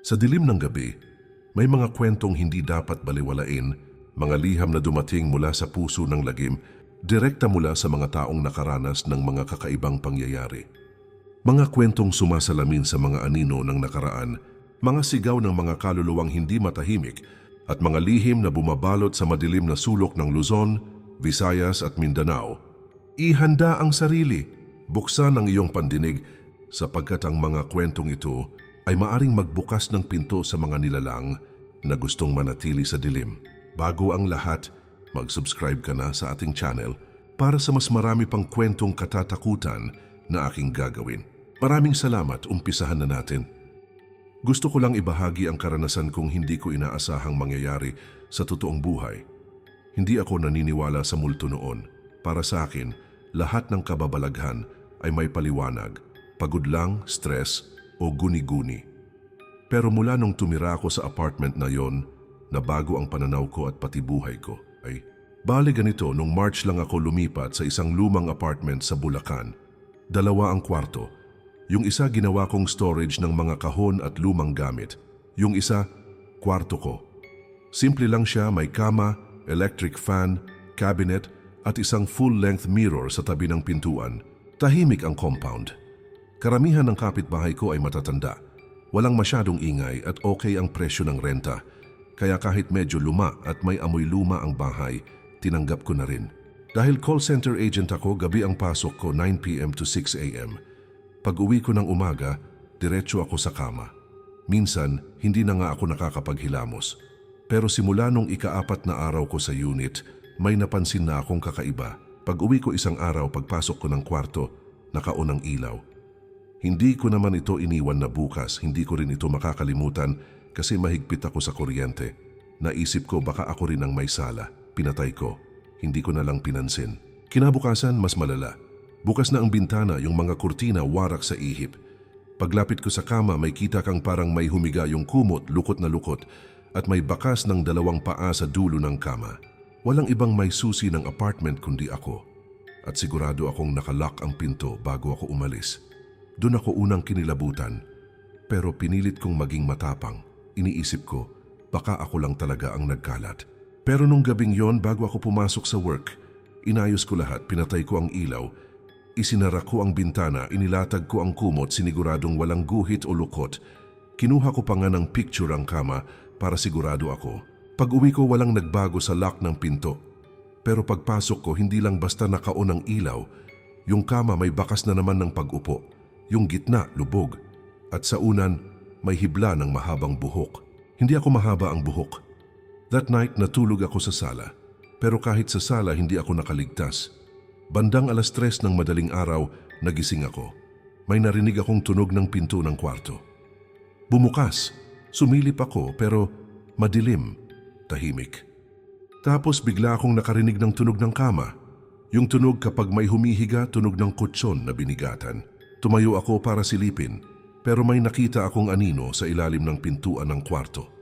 Sa dilim ng gabi, may mga kwentong hindi dapat baliwalain, mga liham na dumating mula sa puso ng lagim, direkta mula sa mga taong nakaranas ng mga kakaibang pangyayari. Mga kwentong sumasalamin sa mga anino ng nakaraan, mga sigaw ng mga kaluluwang hindi matahimik, at mga lihim na bumabalot sa madilim na sulok ng Luzon, Visayas at Mindanao. Ihanda ang sarili, buksan ang iyong pandinig sapagkat ang mga kwentong ito ay maaring magbukas ng pinto sa mga nilalang na gustong manatili sa dilim. Bago ang lahat, mag-subscribe ka na sa ating channel para sa mas marami pang kwentong katatakutan na aking gagawin. Maraming salamat, umpisahan na natin. Gusto ko lang ibahagi ang karanasan kong hindi ko inaasahang mangyayari sa totoong buhay. Hindi ako naniniwala sa multo noon. Para sa akin, lahat ng kababalaghan ay may paliwanag, pagod lang, stress o guni-guni. Pero mula nung tumira ako sa apartment na yon, nabago ang pananaw ko at pati buhay ko. Bali ganito, nung March lang ako lumipat sa isang lumang apartment sa Bulacan. 2 ang kwarto. Yung isa ginawa kong storage ng mga kahon at lumang gamit. Yung isa, kwarto ko. Simple lang siya, may kama, electric fan, cabinet at isang full-length mirror sa tabi ng pintuan. Tahimik ang compound. Karamihan ng kapitbahay ko ay matatanda. Walang masyadong ingay at okay ang presyo ng renta. Kaya kahit medyo luma at may amoy luma ang bahay, tinanggap ko na rin. Dahil call center agent ako, gabi ang pasok ko 9 p.m. to 6 a.m. Pag uwi ko ng umaga, diretso ako sa kama. Minsan, hindi na nga ako nakakapaghilamos. Pero simula nung ika-4 na araw ko sa unit, may napansin na akong kakaiba. Pag uwi ko isang araw, pagpasok ko ng kwarto, nakaon ang ilaw. Hindi ko naman ito iniwan na bukas, hindi ko rin ito makakalimutan kasi mahigpit ako sa kuryente. Naisip ko baka ako rin ang may sala. Pinatay ko. Hindi ko na lang pinansin. Kinabukasan, mas malala. Bukas na ang bintana, yung mga kurtina warak sa ihip. Paglapit ko sa kama, may kita kang parang may humiga yung kumot, lukot na lukot, at may bakas ng 2 paa sa dulo ng kama. Walang ibang may susi ng apartment kundi ako. At sigurado akong nakalock ang pinto bago ako umalis. Doon ako unang kinilabutan. Pero pinilit kong maging matapang. Iniisip ko, baka ako lang talaga ang nagkalat. Pero nung gabing yon, bago ako pumasok sa work, inayos ko lahat, pinatay ko ang ilaw, isinara ko ang bintana, inilatag ko ang kumot, siniguradong walang guhit o lukot. Kinuha ko pa nga ng picture ang kama para sigurado ako. Pag uwi ko, walang nagbago sa lock ng pinto. Pero pagpasok ko, hindi lang basta nakaon ang ilaw. Yung kama may bakas na naman ng pag-upo. Yung gitna, lubog. At sa unan, may hibla ng mahabang buhok. Hindi ako mahaba ang buhok. That night, natulog ako sa sala. Pero kahit sa sala, hindi ako nakaligtas. Bandang 3:00 ng madaling araw, nagising ako. May narinig akong tunog ng pinto ng kwarto. Bumukas. Sumilip ako pero madilim, tahimik. Tapos bigla akong nakarinig ng tunog ng kama. Yung tunog kapag may humihiga, tunog ng kutsyon na binigatan. Tumayo ako para silipin, pero may nakita akong anino sa ilalim ng pintuan ng kwarto.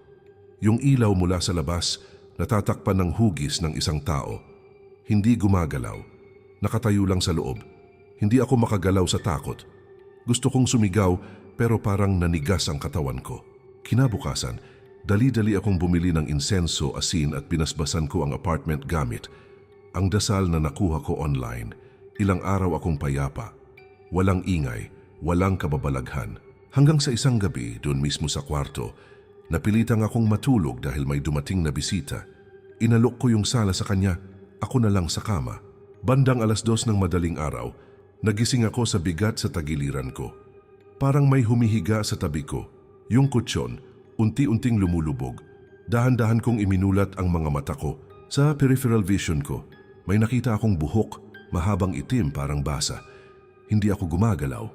Yung ilaw mula sa labas, natatakpan ng hugis ng isang tao. Hindi gumagalaw. Nakatayo lang sa loob. Hindi ako makagalaw sa takot. Gusto kong sumigaw pero parang nanigas ang katawan ko. Kinabukasan, dali-dali akong bumili ng insenso, asin at pinasbasan ko ang apartment gamit. Ang dasal na nakuha ko online. Ilang araw akong payapa. Walang ingay, walang kababalaghan. Hanggang sa isang gabi, doon mismo sa kwarto, napilitang akong matulog dahil may dumating na bisita. Inalok ko yung sala sa kanya, ako na lang sa kama. Bandang 2:00 ng madaling araw, nagising ako sa bigat sa tagiliran ko. Parang may humihiga sa tabi ko. Yung kutsyon, unti-unting lumulubog. Dahan-dahan kong iminulat ang mga mata ko. Sa peripheral vision ko, may nakita akong buhok, mahabang itim parang basa. Hindi ako gumagalaw.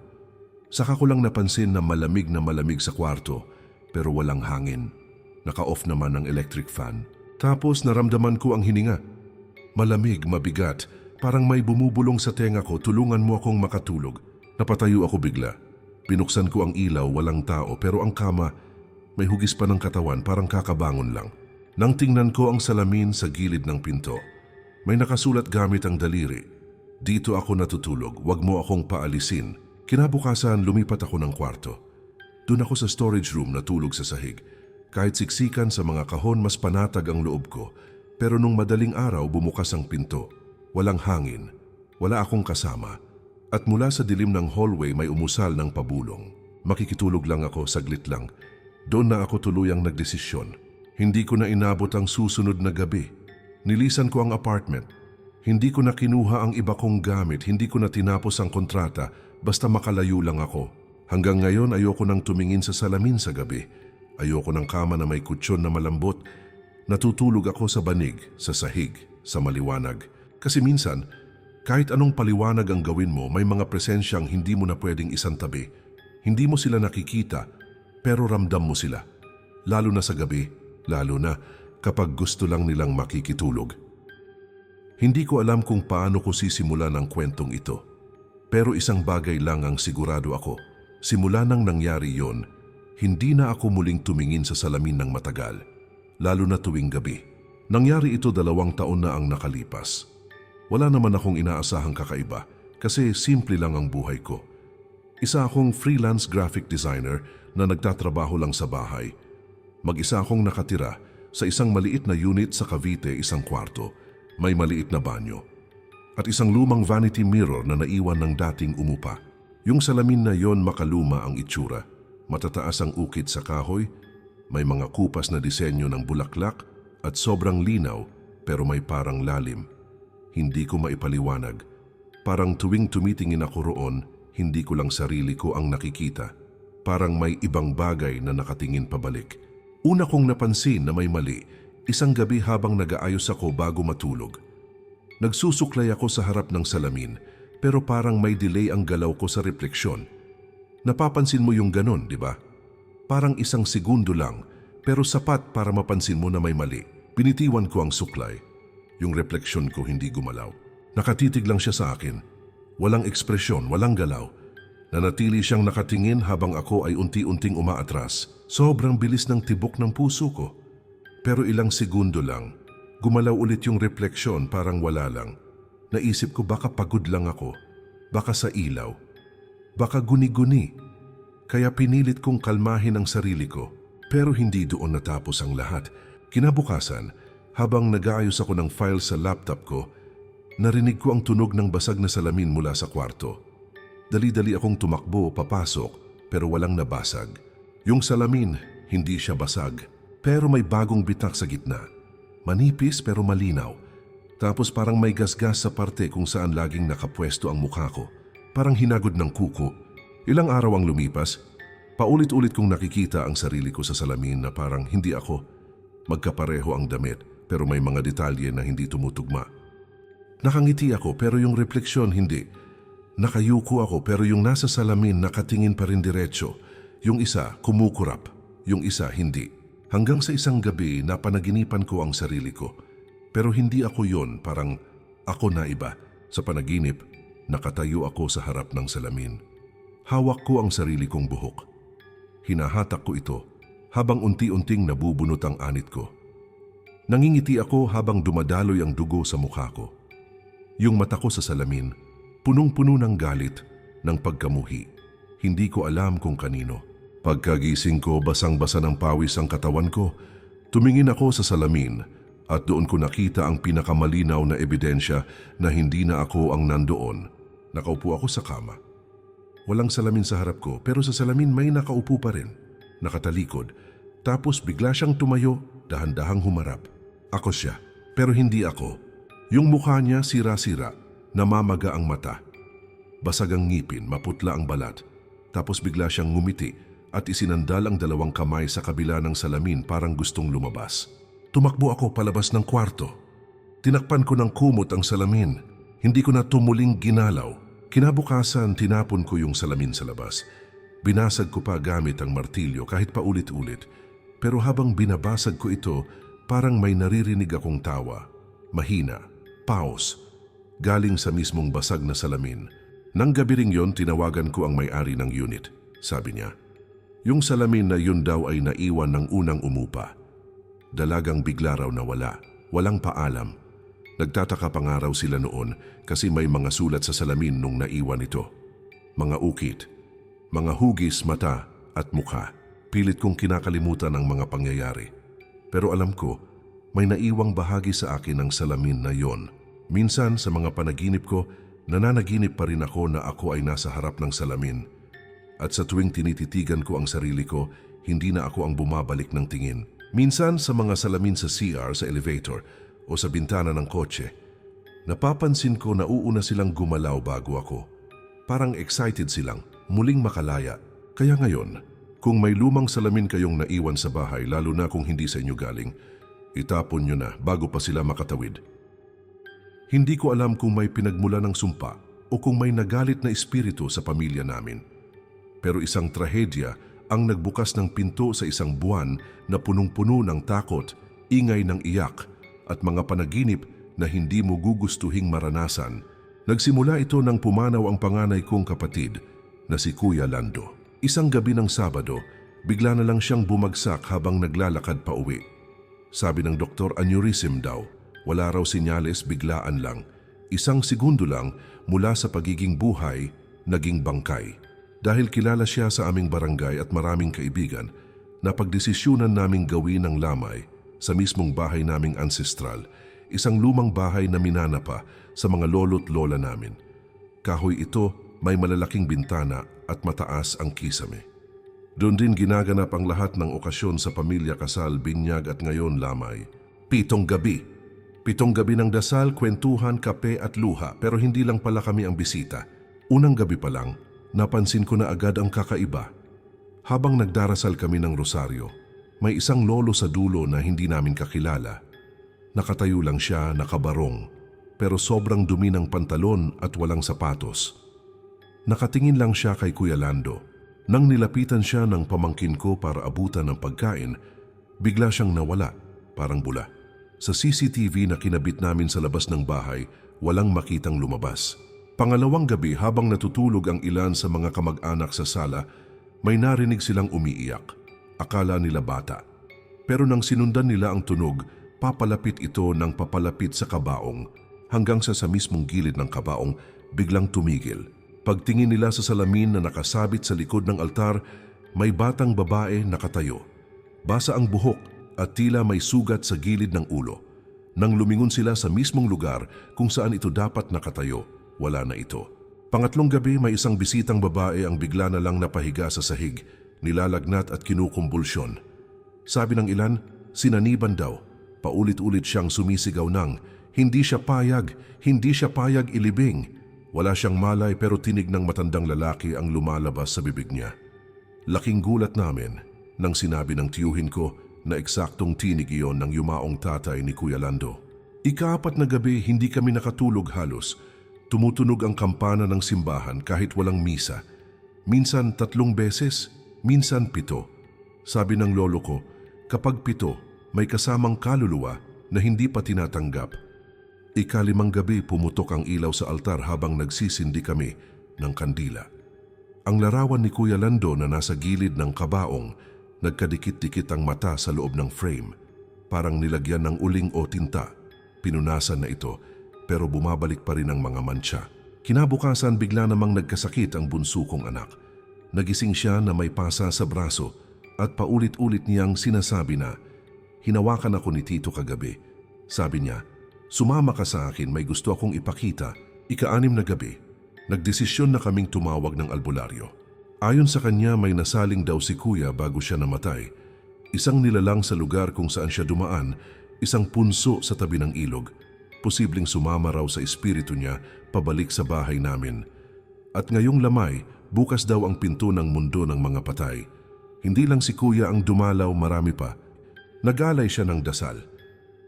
Saka ko lang napansin na malamig sa kwarto, pero walang hangin. Naka-off naman ang electric fan. Tapos naramdaman ko ang hininga. Malamig, mabigat. Parang may bumubulong sa tenga ko, tulungan mo akong makatulog. Napatayo ako bigla. Binuksan ko ang ilaw, walang tao, pero ang kama, may hugis pa ng katawan, parang kakabangon lang. Nang tingnan ko ang salamin sa gilid ng pinto, may nakasulat gamit ang daliri. Dito ako natutulog, wag mo akong paalisin. Kinabukasan, lumipat ako ng kwarto. Doon ako sa storage room natulog sa sahig. Kahit siksikan sa mga kahon, mas panatag ang loob ko. Pero nung madaling araw bumukas ang pinto. Walang hangin, wala akong kasama. At mula sa dilim ng hallway may umusal ng pabulong. Makikitulog lang ako, saglit lang. Doon na ako tuluyang nagdesisyon. Hindi ko na inabot ang susunod na gabi. Nilisan ko ang apartment. Hindi ko na kinuha ang iba kong gamit, hindi ko na tinapos ang kontrata, basta makalayo lang ako. Hanggang ngayon ayoko nang tumingin sa salamin sa gabi. Ayoko ng kama na may kutsyon na malambot. Natutulog ako sa banig, sa sahig, sa maliwanag. Kasi minsan, kahit anong paliwanag ang gawin mo, may mga presensyang hindi mo na pwedeng isantabi. Hindi mo sila nakikita, pero ramdam mo sila. Lalo na sa gabi, lalo na kapag gusto lang nilang makikitulog. Hindi ko alam kung paano ko sisimulan ang kwentong ito. Pero isang bagay lang ang sigurado ako. Simula nang nangyari yon, hindi na ako muling tumingin sa salamin ng matagal. Lalo na tuwing gabi. Nangyari ito 2 taon na ang nakalipas. Wala naman akong inaasahang kakaiba kasi simple lang ang buhay ko. Isa akong freelance graphic designer na nagtatrabaho lang sa bahay. Mag-isa akong nakatira sa isang maliit na unit sa Cavite, 1 kwarto. May maliit na banyo. At isang lumang vanity mirror na naiwan ng dating umupa. Yung salamin na yon makaluma ang itsura. Matataas ang ukit sa kahoy, may mga kupas na disenyo ng bulaklak at sobrang linaw pero may parang lalim. Hindi ko maipaliwanag. Parang tuwing tumitingin ako roon, hindi ko lang sarili ko ang nakikita. Parang may ibang bagay na nakatingin pabalik. Una kong napansin na may mali, isang gabi habang nag-aayos ako bago matulog. Nagsusuklay ako sa harap ng salamin, pero parang may delay ang galaw ko sa refleksyon. Napapansin mo yung ganon, di ba? Parang 1 segundo lang, pero sapat para mapansin mo na may mali. Binitiwan ko ang suklay. Yung refleksyon ko hindi gumalaw. Nakatitig lang siya sa akin. Walang ekspresyon, walang galaw. Nanatili siyang nakatingin habang ako ay unti-unting umaatras. Sobrang bilis ng tibok ng puso ko. Pero ilang segundo lang, gumalaw ulit yung refleksyon, parang wala lang. Naisip ko baka pagod lang ako, baka sa ilaw, baka guni-guni. Kaya pinilit kong kalmahin ang sarili ko. Pero hindi doon natapos ang lahat. Kinabukasan, habang nag-aayos ako ng file sa laptop ko, narinig ko ang tunog ng basag na salamin mula sa kwarto. Dali-dali akong tumakbo, papasok, pero walang nabasag. Yung salamin, hindi siya basag, pero may bagong bitak sa gitna. Manipis pero malinaw. Tapos parang may gasgas sa parte kung saan laging nakapwesto ang mukha ko. Parang hinagod ng kuko. Ilang araw ang lumipas, paulit-ulit kong nakikita ang sarili ko sa salamin na parang hindi ako. Magkapareho ang damit, pero may mga detalye na hindi tumutugma. Nakangiti ako pero yung refleksyon hindi. Nakayuko ako pero yung nasa salamin nakatingin pa rin diretso. Yung isa kumukurap, yung isa hindi. Hanggang sa isang gabi napanaginipan ko ang sarili ko. Pero hindi ako yon, parang ako na iba. Sa panaginip, nakatayo ako sa harap ng salamin. Hawak ko ang sarili kong buhok. Hinahatak ko ito habang unti-unting nabubunot ang anit ko. Nangingiti ako habang dumadaloy ang dugo sa mukha ko. Yung mata ko sa salamin, punong-puno ng galit, ng pagkamuhi. Hindi ko alam kung kanino. Pagkagising ko, basang-basa ng pawis ang katawan ko. Tumingin ako sa salamin at doon ko nakita ang pinakamalinaw na ebidensya na hindi na ako ang nandoon. Nakaupo ako sa kama. Walang salamin sa harap ko pero sa salamin may nakaupo pa rin. Nakatalikod. Tapos bigla siyang tumayo, dahan-dahang humarap. Ako siya, pero hindi ako. Yung mukha niya sira-sira, namamaga ang mata. Basag ang ngipin, maputla ang balat. Tapos bigla siyang ngumiti at isinandal ang 2 kamay sa kabila ng salamin parang gustong lumabas. Tumakbo ako palabas ng kwarto. Tinakpan ko ng kumot ang salamin. Hindi ko na tumuling ginalaw. Kinabukasan, tinapon ko yung salamin sa labas. Binasag ko pa gamit ang martilyo kahit paulit-ulit. Pero habang binabasag ko ito, parang may naririnig akong tawa. Mahina, paus, galing sa mismong basag na salamin. Nang gabi ring yon, tinawagan ko ang may-ari ng unit. Sabi niya, yung salamin na yun daw ay naiwan ng unang umupa. Dalagang bigla raw nawala, walang paalam. Nagtataka pa nga raw sila noon kasi may mga sulat sa salamin nung naiwan ito. Mga ukit, mga hugis mata at mukha. Pilit kong kinakalimutan ang mga pangyayari. Pero alam ko, may naiwang bahagi sa akin ang salamin na yon. Minsan sa mga panaginip ko, nananaginip pa rin ako na ako ay nasa harap ng salamin. At sa tuwing tinititigan ko ang sarili ko, hindi na ako ang bumabalik ng tingin. Minsan sa mga salamin sa CR, sa elevator o sa bintana ng kotse, napapansin ko na uuna silang gumalaw bago ako. Parang excited silang, muling makalaya. Kaya ngayon, kung may lumang salamin kayong naiwan sa bahay, lalo na kung hindi sa inyo galing, itapon nyo na bago pa sila makatawid. Hindi ko alam kung may pinagmula ng sumpa o kung may nagalit na espiritu sa pamilya namin. Pero isang trahedya ang nagbukas ng pinto sa isang buwan na punong-puno ng takot, ingay ng iyak at mga panaginip na hindi mo gugustuhing maranasan. Nagsimula ito nang pumanaw ang panganay kong kapatid na si Kuya Lando. Isang gabi ng Sabado, bigla na lang siyang bumagsak habang naglalakad pa uwi. Sabi ng doktor, aneurysm daw. Wala raw sinyales, biglaan lang. Isang segundo lang mula sa pagiging buhay, naging bangkay. Dahil kilala siya sa aming barangay at maraming kaibigan, napagdesisyunan naming gawin ang lamay sa mismong bahay naming ancestral, isang lumang bahay na minana pa sa mga lolo't lola namin. Kahoy ito, may malalaking bintana at mataas ang kisame. Doon din ginaganap ang lahat ng okasyon sa pamilya, kasal, binyag at ngayon lamay. 7 gabi. 7 gabi ng dasal, kwentuhan, kape at luha, pero hindi lang pala kami ang bisita. Unang gabi pa lang, napansin ko na agad ang kakaiba. Habang nagdarasal kami ng rosaryo, may isang lolo sa dulo na hindi namin kakilala. Nakatayo lang siya, nakabarong, pero sobrang dumi ng pantalon at walang sapatos. Nakatingin lang siya kay Kuya Lando. Nang nilapitan siya ng pamangkin ko para abutan ng pagkain, bigla siyang nawala, parang bula. Sa CCTV na kinabit namin sa labas ng bahay, walang makitang lumabas. Pangalawang gabi, habang natutulog ang ilan sa mga kamag-anak sa sala, may narinig silang umiiyak. Akala nila bata. Pero nang sinundan nila ang tunog, papalapit ito ng papalapit sa kabaong, hanggang sa mismong gilid ng kabaong, biglang tumigil. Pagtingin nila sa salamin na nakasabit sa likod ng altar, may batang babae nakatayo. Basa ang buhok at tila may sugat sa gilid ng ulo. Nang lumingon sila sa mismong lugar kung saan ito dapat nakatayo, wala na ito. Pangatlong gabi, may isang bisitang babae ang bigla na lang napahiga sa sahig, nilalagnat at kinukumbulsyon. Sabi ng ilan, sinaniban daw. Paulit-ulit siyang sumisigaw ng, hindi siya payag ilibing. Wala siyang malay pero tinig ng matandang lalaki ang lumalabas sa bibig niya. Laking gulat namin nang sinabi ng tiyuhin ko na eksaktong tinig iyon ng yumaong tatay ni Kuya Lando. Ika-4 na gabi, hindi kami nakatulog halos. Tumutunog ang kampana ng simbahan kahit walang misa. Minsan 3 beses, minsan 7. Sabi ng lolo ko, kapag 7, may kasamang kaluluwa na hindi pa tinatanggap. Ika-5 gabi, pumutok ang ilaw sa altar habang nagsisindi kami ng kandila. Ang larawan ni Kuya Lando na nasa gilid ng kabaong, nagkadikit-dikit ang mata sa loob ng frame. Parang nilagyan ng uling o tinta. Pinunasan na ito, pero bumabalik pa rin ang mga mantsa. Kinabukasan, bigla namang nagkasakit ang bunso kong anak. Nagising siya na may pasa sa braso at paulit-ulit niyang sinasabi na, hinawakan ako ni Tito kagabi. Sabi niya, sumama ka sa akin, may gusto akong ipakita. Ika-6 na gabi, nagdesisyon na kaming tumawag ng albularyo. Ayon sa kanya, may nasaling daw si Kuya bago siya namatay. Isang nilalang sa lugar kung saan siya dumaan, isang punso sa tabi ng ilog. Posibleng sumama raw sa espiritu niya pabalik sa bahay namin. At ngayong lamay, bukas daw ang pinto ng mundo ng mga patay. Hindi lang si Kuya ang dumalaw, marami pa. Nag-alay siya ng dasal.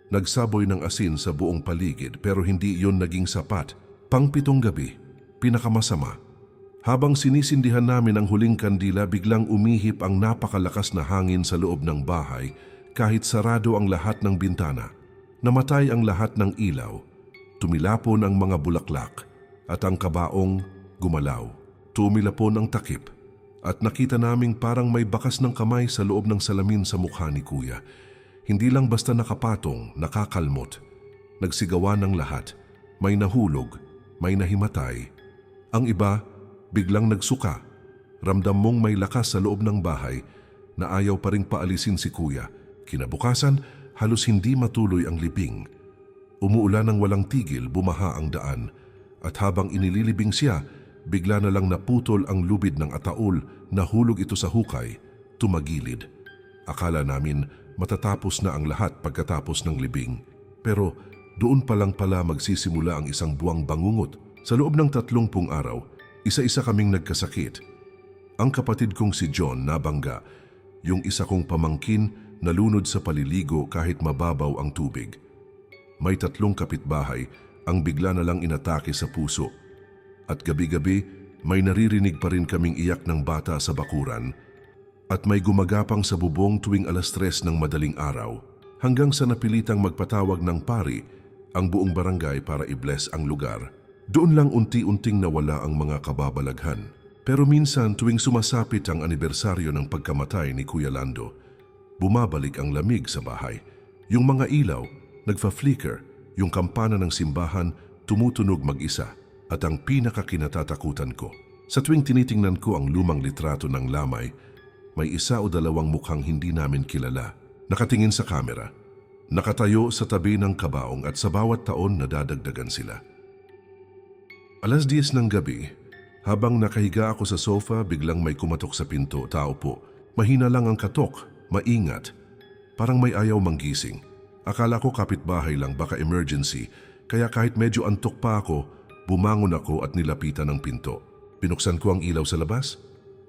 Nagsaboy ng asin sa buong paligid pero hindi iyon naging sapat. Pang-7 gabi, pinakamasama. Habang sinisindihan namin ang huling kandila, biglang umihip ang napakalakas na hangin sa loob ng bahay kahit sarado ang lahat ng bintana. Namatay ang lahat ng ilaw. Tumilapon ang mga bulaklak at ang kabaong gumalaw. Tumilapon ang takip at nakita naming parang may bakas ng kamay sa loob ng salamin sa mukha ni Kuya. Hindi lang basta nakapatong, nakakalmot. Nagsigawan ng lahat. May nahulog, may nahimatay. Ang iba, biglang nagsuka. Ramdam mong may lakas sa loob ng bahay na ayaw pa ring paalisin si kuya. Kinabukasan, halos hindi matuloy ang libing. Umuulan ng walang tigil, bumaha ang daan. At habang inililibing siya, bigla na lang naputol ang lubid ng ataol, nahulog ito sa hukay, tumagilid. Akala namin matatapos na ang lahat pagkatapos ng libing. Pero doon pa lang pala magsisimula ang isang buwang bangungot. Sa loob ng 30 araw, isa-isa kaming nagkasakit. Ang kapatid kong si John nabangga, yung isa kong pamangkin nalunod sa paliligo kahit mababaw ang tubig. May 3 kapitbahay ang bigla na lang inatake sa puso. At gabi-gabi, may naririnig pa rin kaming iyak ng bata sa bakuran. At may gumagapang sa bubong tuwing 3:00 ng madaling araw, hanggang sa napilitang magpatawag ng pari ang buong barangay para i-bless ang lugar. Doon lang unti-unting nawala ang mga kababalaghan. Pero minsan tuwing sumasapit ang anibersaryo ng pagkamatay ni Kuya Lando, bumabalik ang lamig sa bahay. Yung mga ilaw, nagfa-flicker, yung kampana ng simbahan tumutunog mag-isa. At ang pinakakinatatakutan ko, sa tuwing tinitingnan ko ang lumang litrato ng lamay, may 1 o 2 mukhang hindi namin kilala, nakatingin sa kamera, nakatayo sa tabi ng kabaong at sa bawat taon nadadagdagan sila. 10:00 ng gabi, habang nakahiga ako sa sofa, biglang may kumatok sa pinto. Tao po. Mahina lang ang katok, maingat. Parang may ayaw manggising. Akala ko kapitbahay lang, baka emergency. Kaya kahit medyo antok pa ako, bumangon ako at nilapitan ang pinto. Binuksan ko ang ilaw sa labas.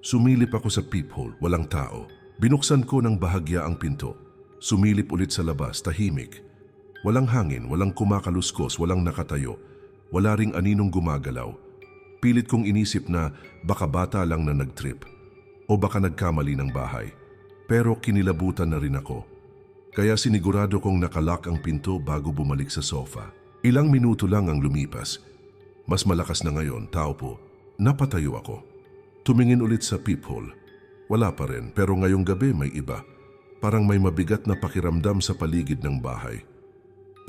Sumilip ako sa peephole, walang tao. Binuksan ko ng bahagya ang pinto. Sumilip ulit sa labas, tahimik. Walang hangin, walang kumakaluskos, walang nakatayo. Wala ring aninong gumagalaw. Pilit kong inisip na baka bata lang na nagtrip o baka nagkamali ng bahay. Pero kinilabutan na rin ako. Kaya sinigurado kong nakalock ang pinto bago bumalik sa sofa. Ilang minuto lang ang lumipas. Mas malakas na ngayon, tao po. Napatayo ako. Tumingin ulit sa peephole. Wala pa rin, pero ngayong gabi may iba. Parang may mabigat na pakiramdam sa paligid ng bahay.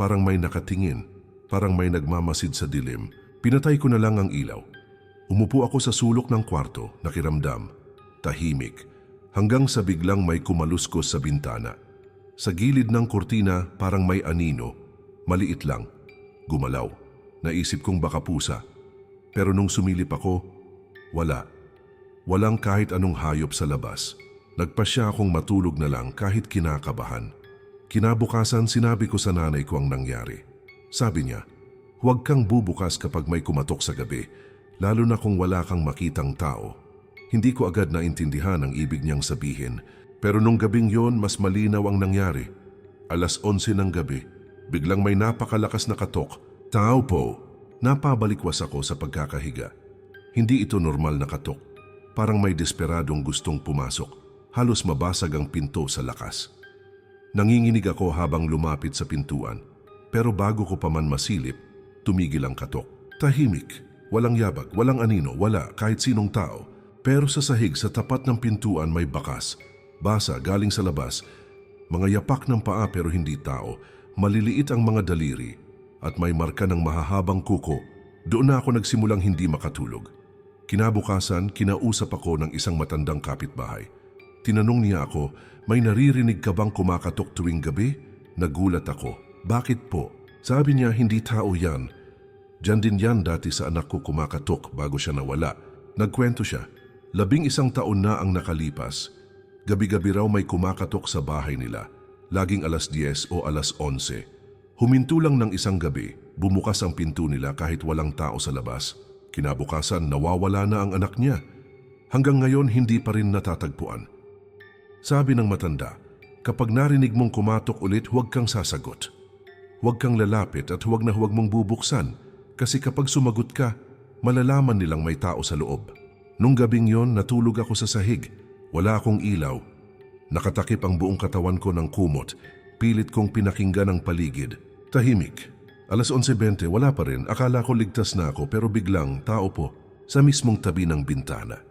Parang may nakatingin, parang may nagmamasid sa dilim. Pinatay ko na lang ang ilaw. Umupo ako sa sulok ng kwarto, nakiramdam, tahimik, hanggang sa biglang may kumaluskos sa bintana. Sa gilid ng kurtina parang may anino, maliit lang, gumalaw. Naisip kong baka pusa. Pero nung sumilip ako, wala. Walang kahit anong hayop sa labas. Nagpasya akong matulog na lang kahit kinakabahan. Kinabukasan sinabi ko sa nanay ko ang nangyari. Sabi niya, huwag kang bubukas kapag may kumatok sa gabi, lalo na kung wala kang makitang tao. Hindi ko agad naintindihan ang ibig niyang sabihin, pero nung gabing yon mas malinaw ang nangyari. 11:00 ng gabi, biglang may napakalakas na katok. Tao po, napabalikwas ako sa pagkakahiga. Hindi ito normal na katok. Parang may desperadong gustong pumasok. Halos mabasag ang pinto sa lakas. Nanginginig ako habang lumapit sa pintuan. Pero bago ko pa man masilip, tumigil ang katok. Tahimik. Walang yabag, walang anino, wala kahit sinong tao. Pero sa sahig sa tapat ng pintuan may bakas. Basa galing sa labas. Mga yapak ng paa pero hindi tao. Maliliit ang mga daliri. At may marka ng mahahabang kuko. Doon na ako nagsimulang hindi makatulog. Kinabukasan, kinausap ako ng isang matandang kapitbahay. Tinanong niya ako, may naririnig ka bang kumakatok tuwing gabi? Nagulat ako. Bakit po? Sabi niya, hindi tao yan. Diyan din yan dati sa anak ko kumakatok bago siya nawala. Nagkwento siya. 11 taon na ang nakalipas. Gabi-gabi raw may kumakatok sa bahay nila. Laging 10:00 o 11:00. Huminto lang ng isang gabi, bumukas ang pinto nila kahit walang tao sa labas. Kinabukasan nawawala na ang anak niya. Hanggang ngayon hindi pa rin natatagpuan. Sabi ng matanda, kapag narinig mong kumatok ulit huwag kang sasagot. Huwag kang lalapit at huwag na huwag mong bubuksan. Kasi kapag sumagot ka, malalaman nilang may tao sa loob. Nung gabing yon, natulog ako sa sahig. Wala akong ilaw. Nakatakip ang buong katawan ko ng kumot. Pilit kong pinakinggan ang paligid. Tahimik. 11:20, wala pa rin. Akala ko ligtas na ako pero biglang, tao po, sa mismong tabi ng bintana.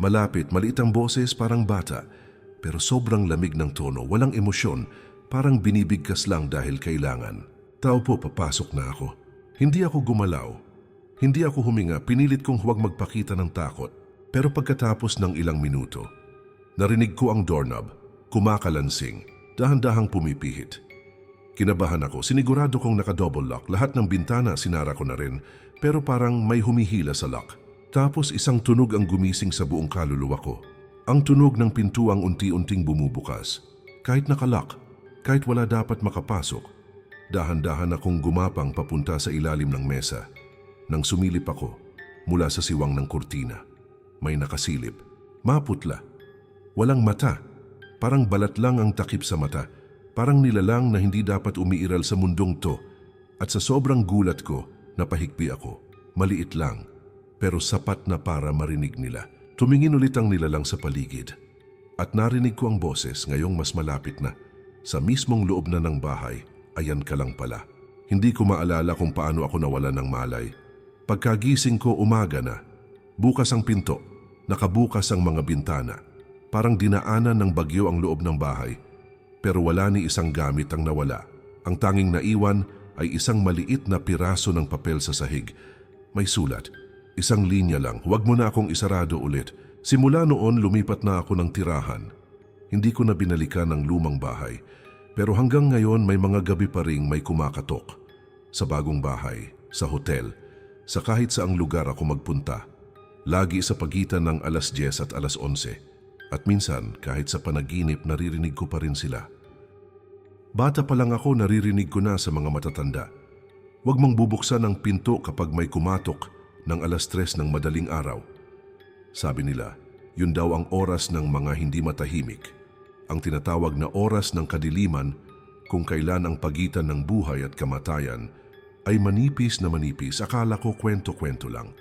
Malapit, maliit ang boses, parang bata. Pero sobrang lamig ng tono, walang emosyon. Parang binibigkas lang dahil kailangan. Tao po, papasok na ako. Hindi ako gumalaw. Hindi ako huminga, pinilit kong huwag magpakita ng takot. Pero pagkatapos ng ilang minuto, narinig ko ang doorknob, kumakalansing, dahan-dahang pumipihit. Kinabahan ako, sinigurado kong naka-double lock, lahat ng bintana sinara ko na rin, pero parang may humihila sa lock. Tapos isang tunog ang gumising sa buong kaluluwa ko. Ang tunog ng pintuang unti-unting bumubukas. Kahit nakalock, kahit wala dapat makapasok, dahan-dahan akong gumapang papunta sa ilalim ng mesa. Nang sumilip ako, mula sa siwang ng kurtina, may nakasilip, maputla, walang mata, parang balat lang ang takip sa mata, parang nilalang na hindi dapat umiiral sa mundong to. At sa sobrang gulat ko, napahigpi ako. Maliit lang, pero sapat na para marinig nila. Tumingin ulit ang nilalang sa paligid. At narinig ko ang boses, ngayong mas malapit na. Sa mismong loob na ng bahay, ayan ka lang pala. Hindi ko maalala kung paano ako nawala ng malay. Pagkagising ko, umaga na. Bukas ang pinto, nakabukas ang mga bintana. Parang dinaanan ng bagyo ang loob ng bahay. Pero wala ni isang gamit ang nawala. Ang tanging naiwan ay isang maliit na piraso ng papel sa sahig. May sulat. Isang linya lang, huwag mo na akong isarado ulit. Simula noon, lumipat na ako ng tirahan. Hindi ko na binalikan ang lumang bahay. Pero hanggang ngayon, may mga gabi pa ring may kumakatok. Sa bagong bahay, sa hotel, sa kahit saang lugar ako magpunta. Lagi sa pagitan ng alas 10 at alas 11. At minsan, kahit sa panaginip, naririnig ko pa rin sila. Bata pa lang ako, naririnig ko na sa mga matatanda. Huwag mong bubuksan ang pinto kapag may kumatok ng alas 3 ng madaling araw. Sabi nila, yun daw ang oras ng mga hindi matahimik. Ang tinatawag na oras ng kadiliman kung kailan ang pagitan ng buhay at kamatayan ay manipis na manipis. Akala ko kwento-kwento lang.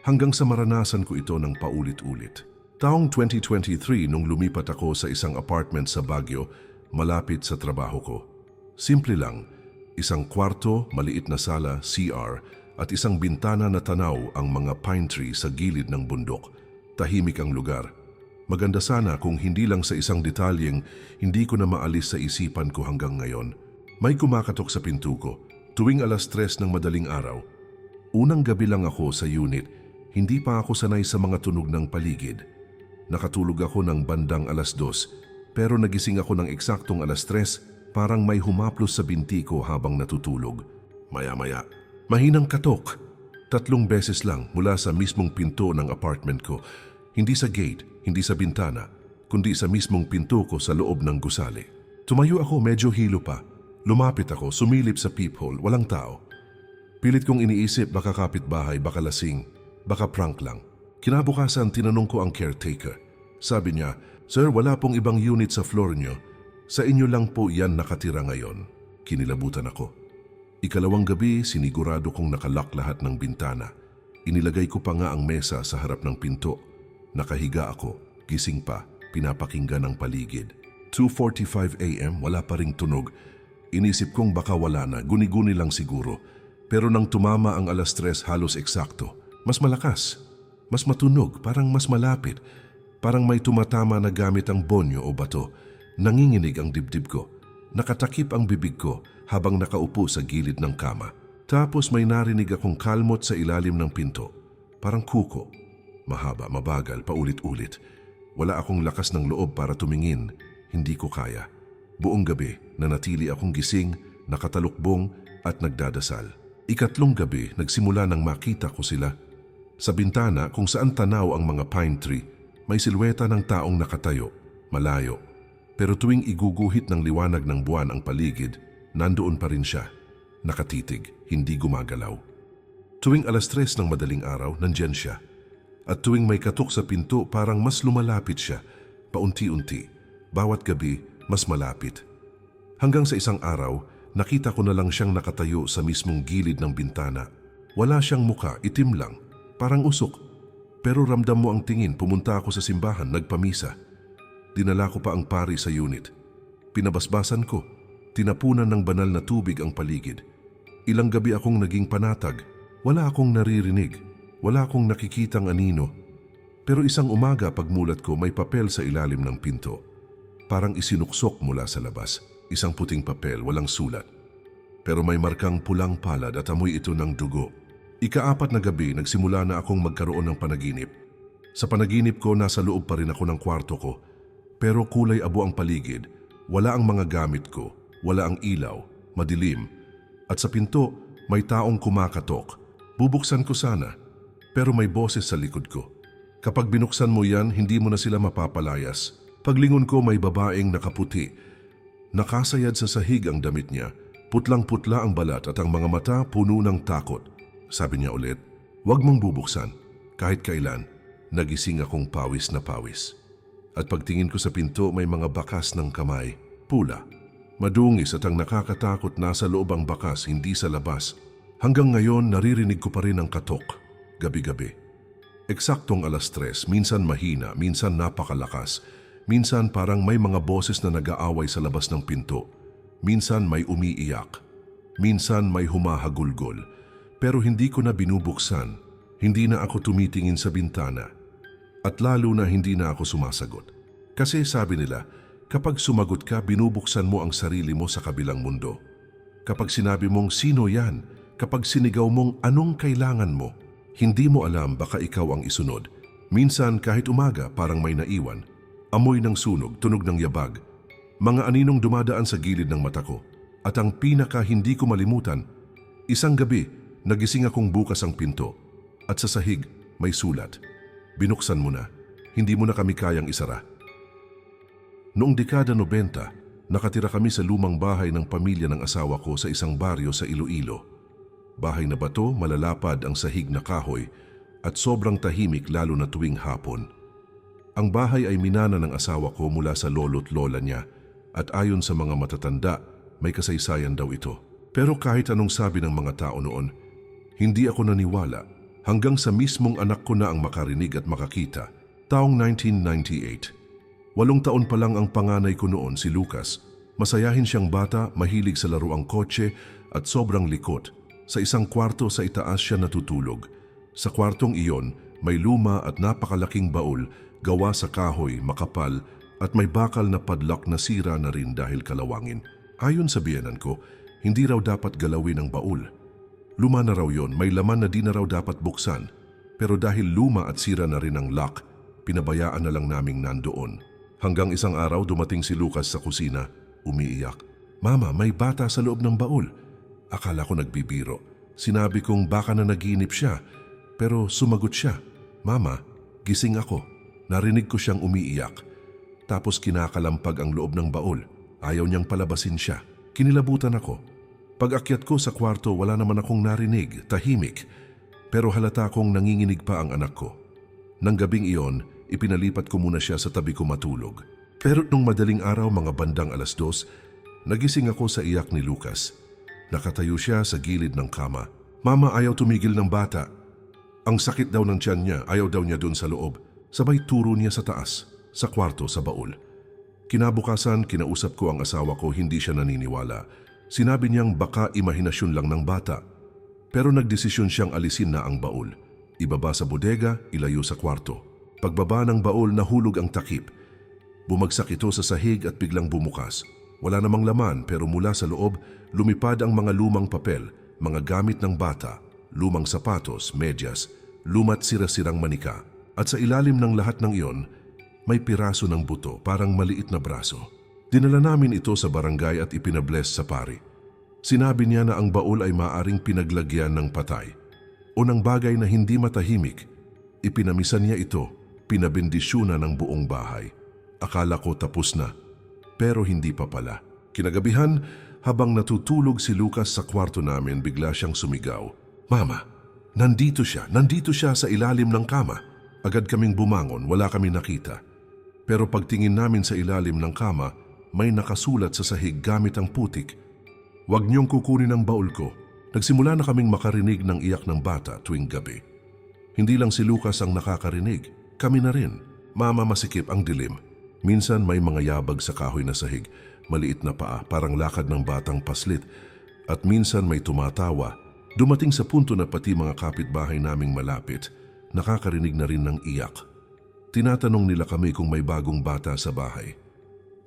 Hanggang sa maranasan ko ito ng paulit-ulit. Taong 2023 nung lumipat ako sa isang apartment sa Baguio, malapit sa trabaho ko. Simple lang, isang kwarto, maliit na sala, CR, at isang bintana na tanaw ang mga pine tree sa gilid ng bundok. Tahimik ang lugar. Maganda sana kung hindi lang sa isang detalyeng hindi ko na maalis sa isipan ko hanggang ngayon. May kumakatok sa pinto ko, tuwing alas 3 ng madaling araw. Unang gabi lang ako sa unit, hindi pa ako sanay sa mga tunog ng paligid. Nakatulog ako ng bandang alas 2, pero nagising ako ng eksaktong alas 3, parang may humaplos sa binti ko habang natutulog. Maya-maya, mahinang katok. 3 beses lang mula sa mismong pinto ng apartment ko. Hindi sa gate, hindi sa bintana, kundi sa mismong pinto ko sa loob ng gusali. Tumayo ako, medyo hilo pa. Lumapit ako, sumilip sa peephole, walang tao. Pilit kong iniisip, baka kapitbahay, baka lasing, baka prank lang. Kinabukasan, tinanong ko ang caretaker. Sabi niya, "Sir, wala pong ibang unit sa floor niyo. Sa inyo lang po yan nakatira ngayon." Kinilabutan ako. Ikalawang gabi, sinigurado kong nakalock lahat ng bintana. Inilagay ko pa nga ang mesa sa harap ng pinto. Nakahiga ako, gising pa, pinapakinggan ang paligid. 2:45 AM, wala pa ring tunog. Inisip kong baka wala na, guni-guni lang siguro. Pero nang tumama ang alas 3, halos eksakto. Mas malakas, mas matunog, parang mas malapit. Parang may tumatama na gamit ang bonyo o bato. Nanginginig ang dibdib ko. Nakatakip ang bibig ko habang nakaupo sa gilid ng kama. Tapos may narinig akong kalmot sa ilalim ng pinto. Parang kuko. Mahaba, mabagal, paulit-ulit. Wala akong lakas ng loob para tumingin. Hindi ko kaya. Buong gabi, nanatili akong gising, nakatalukbong at nagdadasal. Ikatlong gabi, nagsimula nang makita ko sila. Sa bintana kung saan tanaw ang mga pine tree, may silweta ng taong nakatayo, malayo. Pero tuwing iguguhit ng liwanag ng buwan ang paligid, nandoon pa rin siya. Nakatitig, hindi gumagalaw. Tuwing alas 3 ng madaling araw, nandyan siya. At tuwing may katok sa pinto, parang mas lumalapit siya, paunti-unti. Bawat gabi, mas malapit. Hanggang sa isang araw, nakita ko na lang siyang nakatayo sa mismong gilid ng bintana. Wala siyang muka, itim lang, parang usok. Pero ramdam mo ang tingin, pumunta ako sa simbahan, nagpamisa. Dinala ko pa ang pari sa unit. Pinabasbasan ko, tinapunan ng banal na tubig ang paligid. Ilang gabi akong naging panatag, wala akong naririnig, wala akong nakikitang anino. Pero isang umaga pagmulat ko, may papel sa ilalim ng pinto. Parang isinuksok mula sa labas, isang puting papel, walang sulat. Pero may markang pulang palad at amoy ito ng dugo. Ika-4 na gabi, nagsimula na akong magkaroon ng panaginip. Sa panaginip ko, nasa loob pa rin ako ng kwarto ko. Pero kulay abo ang paligid, wala ang mga gamit ko, wala ang ilaw, madilim. At sa pinto, may taong kumakatok. Bubuksan ko sana, pero may boses sa likod ko. Kapag binuksan mo yan, hindi mo na sila mapapalayas. Paglingon ko, may babaeng nakaputi. Nakasayad sa sahig ang damit niya. Putlang-putla ang balat at ang mga mata puno ng takot. Sabi niya ulit, "Huwag mong bubuksan." Kahit kailan, nagising akong pawis na pawis. At pagtingin ko sa pinto, may mga bakas ng kamay, pula. Madungis at ang nakakatakot, nasa loob ang bakas, hindi sa labas. Hanggang ngayon, naririnig ko pa rin ang katok, gabi-gabi. Eksaktong 3:00, minsan mahina, minsan napakalakas. Minsan parang may mga boses na nag-aaway sa labas ng pinto. Minsan may umiiyak. Minsan may humahagulgol. Pero hindi ko na binubuksan. Hindi na ako tumitingin sa bintana. At lalo na hindi na ako sumasagot. Kasi sabi nila, kapag sumagot ka, binubuksan mo ang sarili mo sa kabilang mundo. Kapag sinabi mong sino yan, kapag sinigaw mong anong kailangan mo, hindi mo alam baka ikaw ang isunod. Minsan kahit umaga parang may naiwan. Amoy ng sunog, tunog ng yabag. Mga aninong dumadaan sa gilid ng mata ko. At ang pinaka hindi ko malimutan, isang gabi, nagising akong bukas ang pinto. At sa sahig, may sulat. Binuksan mo na, hindi mo na kami kayang isara. Noong dekada 90, nakatira kami sa lumang bahay ng pamilya ng asawa ko sa isang baryo sa Iloilo. Bahay na bato, malalapad ang sahig na kahoy at sobrang tahimik lalo na tuwing hapon. Ang bahay ay minana ng asawa ko mula sa lolo't lola niya at ayon sa mga matatanda, may kasaysayan daw ito. Pero kahit anong sabi ng mga tao noon, hindi ako naniwala hanggang sa mismong anak ko na ang makarinig at makakita. Taong 1998. 8 taon pa lang ang panganay ko noon, si Lucas. Masayahin siyang bata, mahilig sa laruang kotse at sobrang likot. Sa isang kwarto sa itaas siya natutulog. Sa kwartong iyon, may luma at napakalaking baul, gawa sa kahoy, makapal, at may bakal na padlock na sira na rin dahil kalawangin. Ayon sa biyenan ko, hindi raw dapat galawin ang baul. Luma na raw yon, may laman na di na raw dapat buksan. Pero dahil luma at sira na rin ang lock, pinabayaan na lang naming nandoon. Hanggang isang araw dumating si Lucas sa kusina, umiiyak. "Mama, may bata sa loob ng baul." Akala ko nagbibiro. Sinabi kong baka na naginip siya, pero sumagot siya. "Mama, gising ako." Narinig ko siyang umiiyak. Tapos kinakalampag ang loob ng baul. Ayaw niyang palabasin siya. Kinilabutan ako. Pag-akyat ko sa kwarto, wala naman akong narinig, tahimik. Pero halata kong nanginginig pa ang anak ko. Nang gabing iyon, ipinalipat ko muna siya sa tabi ko matulog. Pero nung madaling araw, mga bandang 2:00, nagising ako sa iyak ni Lucas. Nakatayo siya sa gilid ng kama. "Mama, ayaw tumigil ng bata. Ang sakit daw ng tiyan niya, ayaw daw niya doon sa loob." Sabay turo niya sa taas, sa kwarto sa baul. Kinabukasan, kinausap ko ang asawa ko, hindi siya naniniwala. Sinabi niyang baka imahinasyon lang ng bata. Pero nagdesisyon siyang alisin na ang baul. Ibaba sa bodega, ilayo sa kwarto. Pagbaba ng baul, nahulog ang takip. Bumagsak ito sa sahig at biglang bumukas. Wala namang laman, pero mula sa loob, lumipad ang mga lumang papel, mga gamit ng bata, lumang sapatos, medyas, luma't sira-sirang manika. At sa ilalim ng lahat ng iyon, may piraso ng buto, parang maliit na braso. Dinala namin ito sa barangay at ipinabless sa pari. Sinabi niya na ang baul ay maaring pinaglagyan ng patay o ng bagay na hindi matahimik. Ipinamisan niya ito, pinabendisyonan ng buong bahay. Akala ko tapos na, pero hindi pa pala. Kinagabihan, habang natutulog si Lucas sa kwarto namin, bigla siyang sumigaw. "Mama, nandito siya sa ilalim ng kama." Agad kaming bumangon, wala kami nakita. Pero pagtingin namin sa ilalim ng kama, may nakasulat sa sahig gamit ang putik. "Huwag niyong kukunin ang baul ko." Nagsimula na kaming makarinig ng iyak ng bata tuwing gabi. Hindi lang si Lucas ang nakakarinig, kami na rin. Mama, masikip ang dilim. Minsan may mga yabag sa kahoy na sahig, maliit na paa, parang lakad ng batang paslit. At minsan may tumatawa. Dumating sa punto na pati mga kapitbahay naming malapit, nakakarinig na rin ng iyak. Tinatanong nila kami kung may bagong bata sa bahay.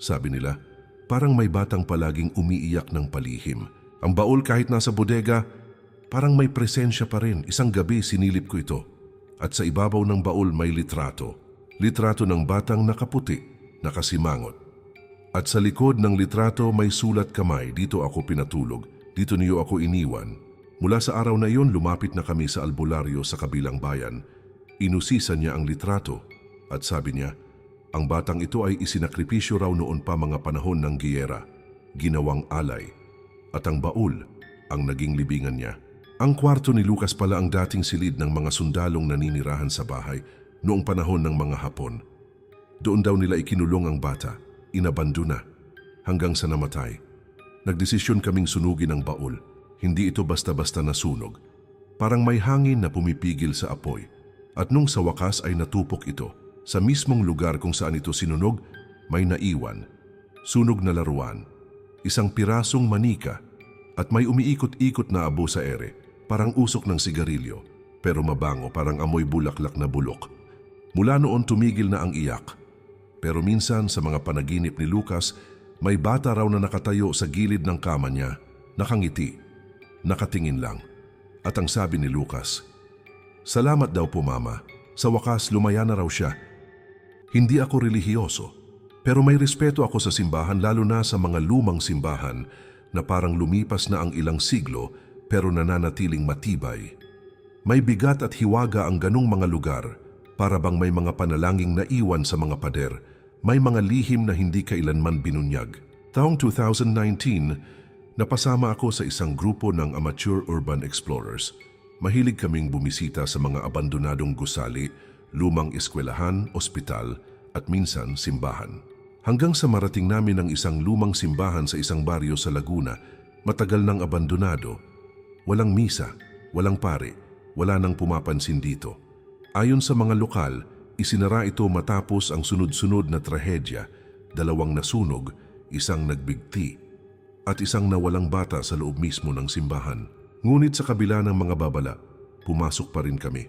Sabi nila, parang may batang palaging umiiyak ng palihim. Ang baul kahit nasa bodega, parang may presensya pa rin. Isang gabi sinilip ko ito. At sa ibabaw ng baul may litrato. Litrato ng batang nakaputi, nakasimangot. At sa likod ng litrato may sulat kamay, dito ako pinatulog, dito niyo ako iniwan. Mula sa araw na iyon lumapit na kami sa albularyo sa kabilang bayan. Inusisan niya ang litrato at sabi niya, ang batang ito ay isinakripisyo raw noon pa mga panahon ng giyera, ginawang alay. At ang baul, ang naging libingan niya. Ang kwarto ni Lucas pala ang dating silid ng mga sundalong naninirahan sa bahay noong panahon ng mga Hapon. Doon daw nila ikinulong ang bata, inabandona, hanggang sa namatay. Nagdesisyon kaming sunugin ang baul. Hindi ito basta-basta nasunog. Parang may hangin na pumipigil sa apoy. At nung sa wakas ay natupok ito, sa mismong lugar kung saan ito sinunog, may naiwan. Sunog na laruan, isang pirasong manika, at may umiikot-ikot na abo sa ere. Parang usok ng sigarilyo, pero mabango parang amoy bulaklak na bulok. Mula noon tumigil na ang iyak. Pero minsan sa mga panaginip ni Lucas, may bata raw na nakatayo sa gilid ng kama niya, nakangiti, nakatingin lang. At ang sabi ni Lucas, "Salamat daw po mama, sa wakas lumaya na raw siya." Hindi ako relihiyoso, pero may respeto ako sa simbahan lalo na sa mga lumang simbahan na parang lumipas na ang ilang siglo pero nananatiling matibay. May bigat at hiwaga ang ganung mga lugar, para bang may mga panalangin na iwan sa mga pader, may mga lihim na hindi kailanman binunyag. Taong 2019, napasama ako sa isang grupo ng amateur urban explorers. Mahilig kaming bumisita sa mga abandonadong gusali, lumang eskwelahan, ospital, at minsan simbahan. Hanggang sa marating namin ang isang lumang simbahan sa isang baryo sa Laguna, matagal nang abandonado. Walang misa, walang pare, wala nang pumapansin dito. Ayon sa mga lokal, isinara ito matapos ang sunod-sunod na trahedya, 2 nasunog, 1 nagbigti, at 1 nawalang bata sa loob mismo ng simbahan. Ngunit sa kabila ng mga babala, pumasok pa rin kami.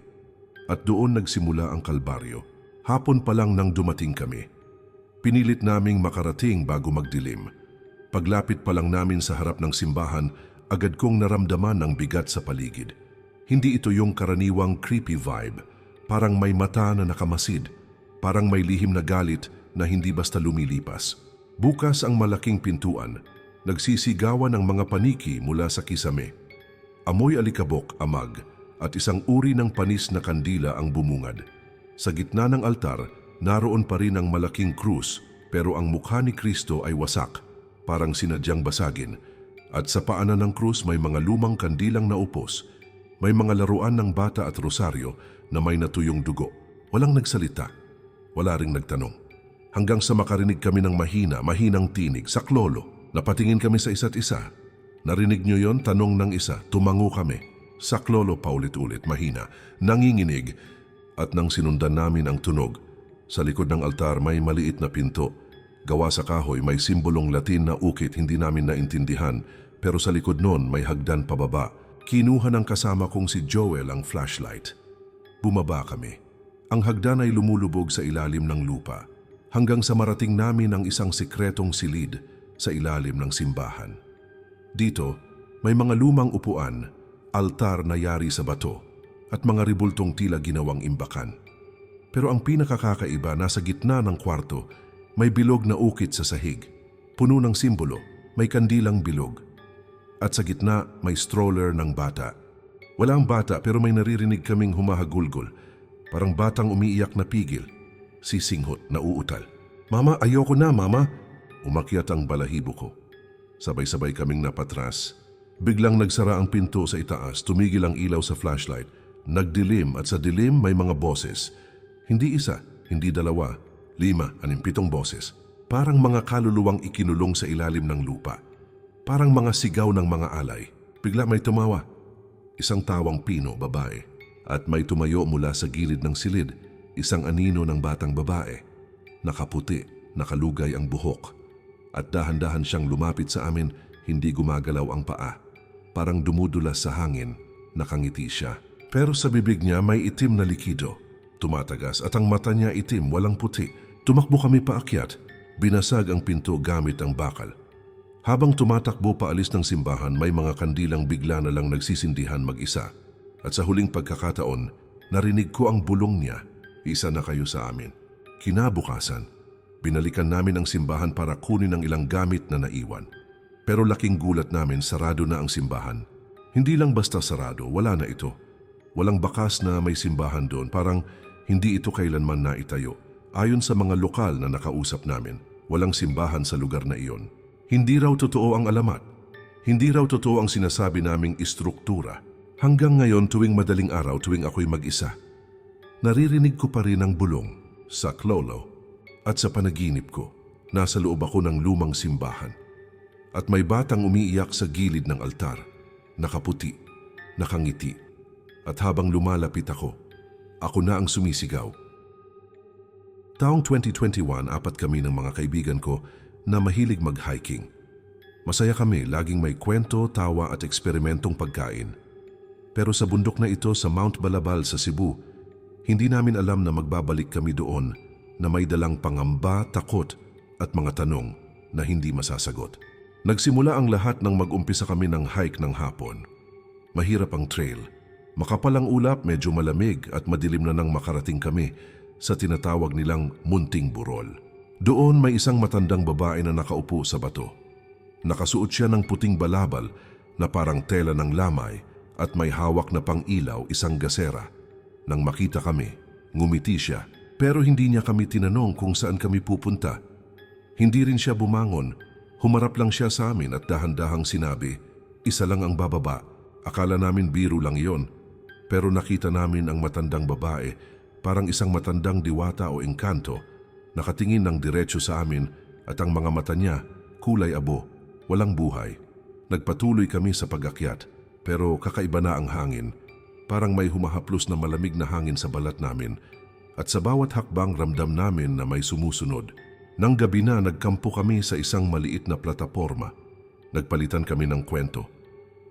At doon nagsimula ang kalbaryo. Hapon pa lang nang dumating kami. Pinilit naming makarating bago magdilim. Paglapit pa lang namin sa harap ng simbahan, agad kong naramdaman ang bigat sa paligid. Hindi ito yung karaniwang creepy vibe, parang may mata na nakamasid, parang may lihim na galit na hindi basta lumilipas. Bukas ang malaking pintuan, nagsisigawan ang mga paniki mula sa kisame. Amoy alikabok, amag, at isang uri ng panis na kandila ang bumungad. Sa gitna ng altar, naroon pa rin ang malaking krus, pero ang mukha ni Kristo ay wasak, parang sinadyang basagin. At sa paanan ng krus may mga lumang kandilang naupos. May mga laruan ng bata at rosaryo na may natuyong dugo. Walang nagsalita. Wala ring nagtanong. Hanggang sa makarinig kami ng mahinang tinig, saklolo. Napatingin kami sa isa't isa. Narinig niyo yon? Tanong ng isa. Tumango kami. Saklolo paulit-ulit, mahina, nanginginig. At nang sinundan namin ang tunog, sa likod ng altar may maliit na pinto. Gawa sa kahoy, may simbolong Latin na ukit hindi namin naintindihan, pero sa likod nun may hagdan pababa. Kinuha ng kasama kong si Joel ang flashlight. Bumaba kami. Ang hagdan ay lumulubog sa ilalim ng lupa, hanggang sa marating namin ang isang sikretong silid sa ilalim ng simbahan. Dito, may mga lumang upuan, altar na yari sa bato, at mga ribultong tila ginawang imbakan. Pero ang pinakakakaiba, nasa gitna ng kwarto, may bilog na ukit sa sahig. Puno ng simbolo, may kandilang bilog. At sa gitna, may stroller ng bata. Wala ang bata pero may naririnig kaming humahagulgol. Parang batang umiiyak na pigil. Sisinghot na uutal. "Mama, ayoko na, mama!" Umakyat ang balahibo ko. Sabay-sabay kaming napatras. Biglang nagsara ang pinto sa itaas, tumigil ang ilaw sa flashlight. Nagdilim at sa dilim may mga boses. Hindi isa, hindi dalawa. 5, 6, 7 boses. Parang mga kaluluwang ikinulong sa ilalim ng lupa. Parang mga sigaw ng mga alay. Bigla may tumawa. Isang tawang pino, babae. At may tumayo mula sa gilid ng silid. Isang anino ng batang babae. Nakaputi, nakalugay ang buhok. At dahan-dahan siyang lumapit sa amin, hindi gumagalaw ang paa. Parang dumudulas sa hangin, nakangiti siya. Pero sa bibig niya may itim na likido. Tumatagas at ang mata niya itim, walang puti. Tumakbo kami paakyat, binasag ang pinto gamit ang bakal. Habang tumatakbo paalis ng simbahan, may mga kandilang bigla na lang nagsisindihan mag-isa. At sa huling pagkakataon, Narinig ko ang bulong niya, "Isa na kayo sa amin." Kinabukasan, binalikan namin ang simbahan para kunin ang ilang gamit na naiwan. Pero laking gulat namin, sarado na ang simbahan. Hindi lang basta sarado, wala na ito. Walang bakas na may simbahan doon, parang hindi ito kailanman naitayo. Ayon sa mga lokal na nakausap namin, walang simbahan sa lugar na iyon. Hindi raw totoo ang alamat. Hindi raw totoo ang sinasabi naming istruktura. Hanggang ngayon tuwing madaling araw, tuwing ako'y mag-isa, naririnig ko pa rin ang bulong sa klolo at sa panaginip ko. Nasa loob ako ng lumang simbahan at may batang umiiyak sa gilid ng altar, nakaputi, nakangiti, at habang lumalapit ako na ang sumisigaw. Taong 2021, 4 kami ng mga kaibigan ko na mahilig mag-hiking. Masaya kami, laging may kwento, tawa at eksperimentong pagkain. Pero sa bundok na ito sa Mount Balabal sa Cebu, hindi namin alam na magbabalik kami doon na may dalang pangamba, takot at mga tanong na hindi masasagot. Nagsimula ang lahat nang mag-umpisa kami ng hike ng hapon. Mahirap ang trail. Makapal ang ulap, medyo malamig at madilim na nang makarating kami sa tinatawag nilang Munting Burol. Doon may isang matandang babae na nakaupo sa bato. Nakasuot siya ng puting balabal na parang tela ng lamay at may hawak na pang-ilaw, isang gasera. Nang makita kami, ngumiti siya, pero hindi niya kami tinanong kung saan kami pupunta. Hindi rin siya bumangon. Humarap lang siya sa amin at dahan-dahang sinabi, "Isa lang ang bababa." Akala namin biro lang iyon, pero nakita namin ang matandang babae, parang isang matandang diwata o engkanto, nakatingin ng diretso sa amin at ang mga mata niya, kulay abo, walang buhay. Nagpatuloy kami sa pag-akyat, pero kakaiba na ang hangin. Parang may humahaplos na malamig na hangin sa balat namin at sa bawat hakbang ramdam namin na may sumusunod. Nang gabi na, nagkampo kami sa isang maliit na plataporma. Nagpalitan kami ng kwento.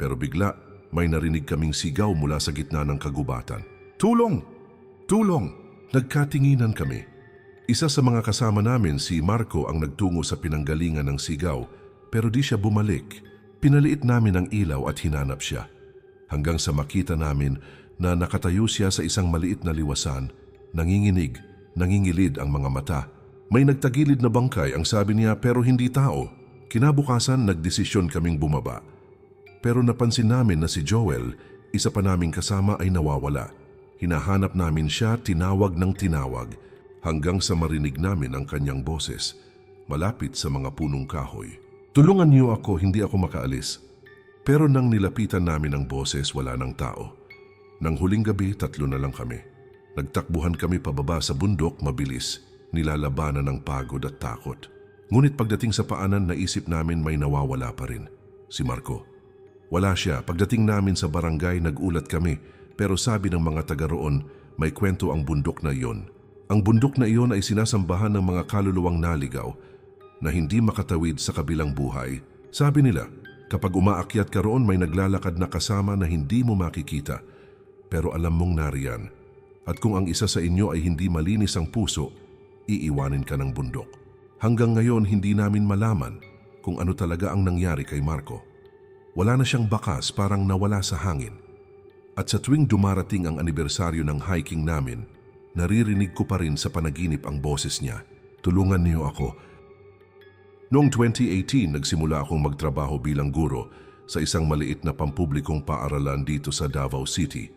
Pero bigla, may narinig kaming sigaw mula sa gitna ng kagubatan. "Tulong! Tulong!" Nagkatinginan kami. Isa sa mga kasama namin, si Marco, ang nagtungo sa pinanggalingan ng sigaw, pero di siya bumalik. Pinaliit namin ang ilaw at hinanap siya. Hanggang sa makita namin na nakatayo siya sa isang maliit na liwasan, nanginginig, nangingilid ang mga mata. May nagtagilid na bangkay, ang sabi niya, pero hindi tao. Kinabukasan, nagdesisyon kaming bumaba. Pero napansin namin na si Joel, isa pa naming kasama, ay nawawala. Hinahanap namin siya, tinawag ng tinawag, hanggang sa marinig namin ang kanyang boses, malapit sa mga punong kahoy. "Tulungan niyo ako, hindi ako makaalis." Pero nang nilapitan namin ang boses, wala ng tao. Nang huling gabi, 3 na lang kami. Nagtakbuhan kami pababa sa bundok, mabilis. Nilalabanan ng pagod at takot. Ngunit pagdating sa paanan, naisip namin may nawawala pa rin. Si Marco. Wala siya. Pagdating namin sa barangay, nagulat kami. Pero sabi ng mga taga roon, may kwento ang bundok na iyon. Ang bundok na iyon ay sinasambahan ng mga kaluluwang naligaw na hindi makatawid sa kabilang buhay. Sabi nila, kapag umaakyat ka roon, may naglalakad na kasama na hindi mo makikita. Pero alam mong nariyan. At kung ang isa sa inyo ay hindi malinis ang puso, iiwanin ka ng bundok. Hanggang ngayon, hindi namin malaman kung ano talaga ang nangyari kay Marco. Wala na siyang bakas, parang nawala sa hangin. At sa tuwing dumarating ang anibersaryo ng hiking namin, naririnig ko pa rin sa panaginip ang boses niya, "Tulungan niyo ako." Noong 2018, nagsimula akong magtrabaho bilang guro sa isang maliit na pampublikong paaralan dito sa Davao City.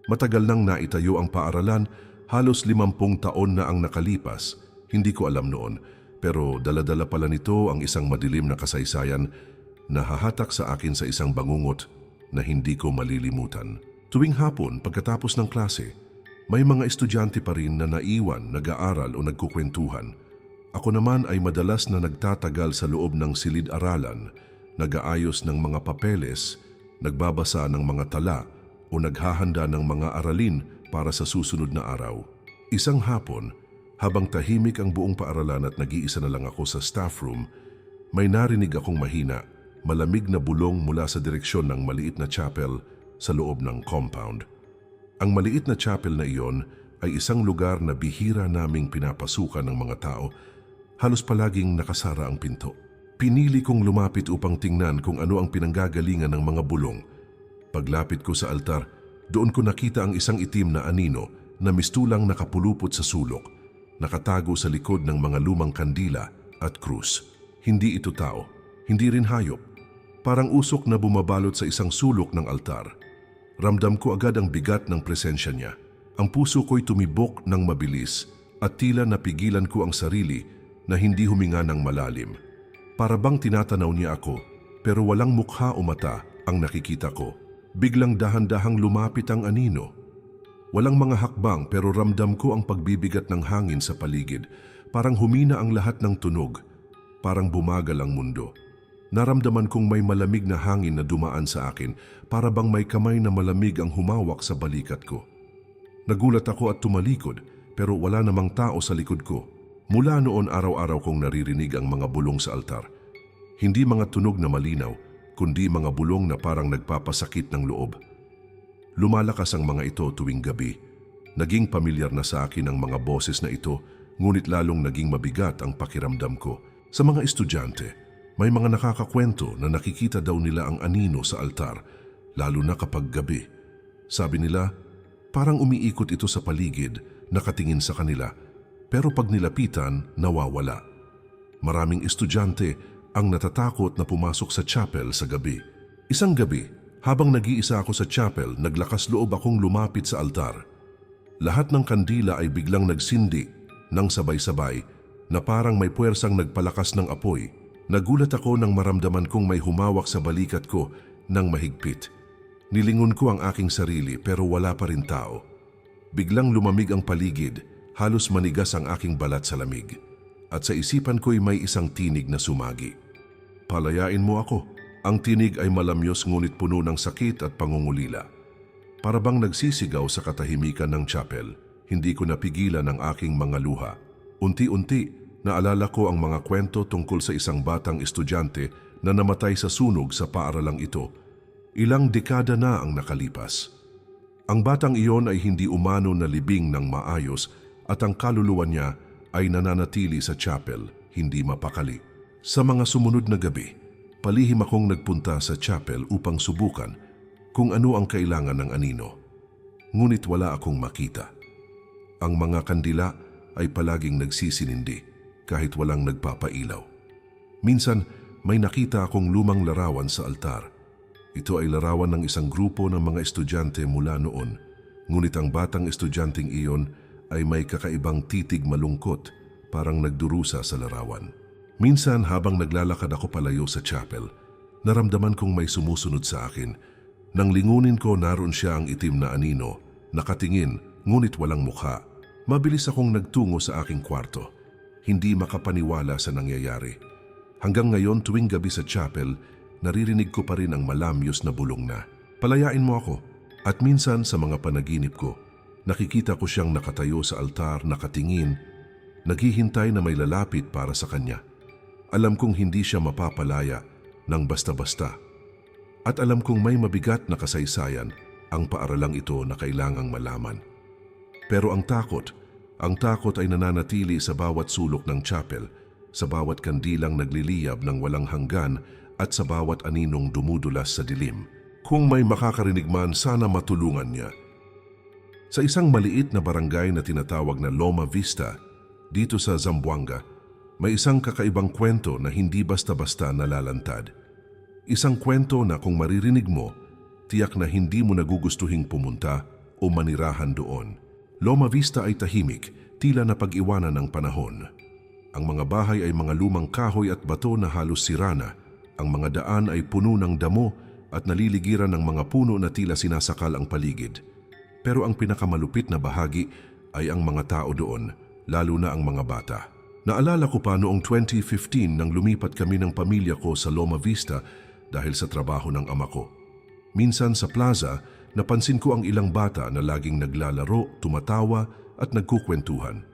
Matagal nang naitayo ang paaralan, halos 50 taon na ang nakalipas. Hindi ko alam noon, pero dala-dala pala nito ang isang madilim na kasaysayan na hahatak sa akin sa isang bangungot na hindi ko malilimutan. Tuwing hapon, pagkatapos ng klase, may mga estudyante pa rin na naiwan, nag-aaral o nagkukwentuhan. Ako naman ay madalas na nagtatagal sa loob ng silid-aralan, nag-aayos ng mga papeles, nagbabasa ng mga tala o naghahanda ng mga aralin para sa susunod na araw. Isang hapon, habang tahimik ang buong paaralan at nag-iisa na lang ako sa staff room, may narinig akong mahina, malamig na bulong mula sa direksyon ng maliit na chapel sa loob ng compound. Ang maliit na chapel na iyon ay isang lugar na bihira naming pinapasukan ng mga tao, halos palaging nakasara ang pinto. Pinili kong lumapit upang tingnan kung ano ang pinanggagalingan ng mga bulong. Paglapit ko sa altar, Doon ko nakita ang isang itim na anino na mistulang nakapulupot sa sulok, nakatago sa likod ng mga lumang kandila at krus. Hindi ito tao, hindi rin hayop. Parang usok na bumabalot sa isang sulok ng altar. Ramdam ko agad ang bigat ng presensya niya. Ang puso ko'y tumibok ng mabilis at tila napigilan ko ang sarili na hindi huminga ng malalim. Para bang tinatanaw niya ako, pero walang mukha o mata ang nakikita ko. Biglang dahan-dahang lumapit ang anino. Walang mga hakbang pero ramdam ko ang pagbibigat ng hangin sa paligid. Parang humina ang lahat ng tunog. Parang bumagal ang mundo. Naramdaman kong may malamig na hangin na dumaan sa akin, para bang may kamay na malamig ang humawak sa balikat ko. Nagulat ako at tumalikod, pero wala namang tao sa likod ko. Mula noon araw-araw kong naririnig ang mga bulong sa altar. Hindi mga tunog na malinaw, kundi mga bulong na parang nagpapasakit ng loob. Lumalakas ang mga ito tuwing gabi. Naging pamilyar na sa akin ang mga boses na ito, ngunit lalong naging mabigat ang pakiramdam ko. Sa mga estudyante, may mga nakakakwento na nakikita daw nila ang anino sa altar, lalo na kapag gabi. Sabi nila, parang umiikot ito sa paligid, nakatingin sa kanila, pero pag nilapitan, nawawala. Maraming estudyante ang natatakot na pumasok sa chapel sa gabi. Isang gabi, habang nag-iisa ako sa chapel, naglakas loob akong lumapit sa altar. Lahat ng kandila ay biglang nagsindi ng sabay-sabay na parang may puwersang nagpalakas ng apoy. Nagulat ako nang maramdaman kong may humawak sa balikat ko ng mahigpit. Nilingon ko ang aking sarili pero wala pa rin tao. Biglang lumamig ang paligid, halos manigas ang aking balat sa lamig. At sa isipan ko'y may isang tinig na sumagi. Palayain mo ako. Ang tinig ay malamyos ngunit puno ng sakit at pangungulila. Para bang nagsisigaw sa katahimikan ng chapel, hindi ko napigilan ang aking mga luha. Unti-unti, naalala ko ang mga kwento tungkol sa isang batang estudyante na namatay sa sunog sa paaralang ito. Ilang dekada na ang nakalipas. Ang batang iyon ay hindi umano nalibing ng maayos at ang kaluluwa niya ay nananatili sa chapel, hindi mapakali. Sa mga sumunod na gabi, palihim akong nagpunta sa chapel upang subukan kung ano ang kailangan ng anino. Ngunit wala akong makita. Ang mga kandila ay palaging nagsisinindi kahit walang nagpapailaw. Minsan, may nakita akong lumang larawan sa altar. Ito ay larawan ng isang grupo ng mga estudyante mula noon. Ngunit ang batang estudyanteng iyon ay may kakaibang titig malungkot, parang nagdurusa sa larawan. Minsan habang naglalakad ako palayo sa chapel, naramdaman kong may sumusunod sa akin. Nang lingunin ko, naroon siya ang itim na anino, nakatingin ngunit walang mukha. Mabilis akong nagtungo sa aking kwarto, hindi makapaniwala sa nangyayari. Hanggang ngayon tuwing gabi sa chapel, naririnig ko pa rin ang malamyos na bulong na, "Palayain mo ako." At minsan sa mga panaginip ko, nakikita ko siyang nakatayo sa altar, nakatingin, naghihintay na may lalapit para sa kanya. Alam kong hindi siya mapapalaya ng basta-basta. At alam kong may mabigat na kasaysayan ang paaralang ito na kailangang malaman. Pero ang takot ay nananatili sa bawat sulok ng chapel, sa bawat kandilang nagliliyab ng walang hanggan at sa bawat aninong dumudulas sa dilim. Kung may makakarinig man, sana matulungan niya. Sa isang maliit na barangay na tinatawag na Loma Vista, dito sa Zamboanga, may isang kakaibang kwento na hindi basta-basta nalalantad. Isang kwento na kung maririnig mo, tiyak na hindi mo nagugustuhing pumunta o manirahan doon. Loma Vista ay tahimik, tila na pag-iwanan ng panahon. Ang mga bahay ay mga lumang kahoy at bato na halos sira na. Ang mga daan ay puno ng damo at naliligiran ng mga puno na tila sinasakal ang paligid. Pero ang pinakamalupit na bahagi ay ang mga tao doon, lalo na ang mga bata. Naalala ko pa noong 2015 nang lumipat kami ng pamilya ko sa Loma Vista dahil sa trabaho ng ama ko. Minsan sa plaza, napansin ko ang ilang bata na laging naglalaro, tumatawa at nagkukwentuhan.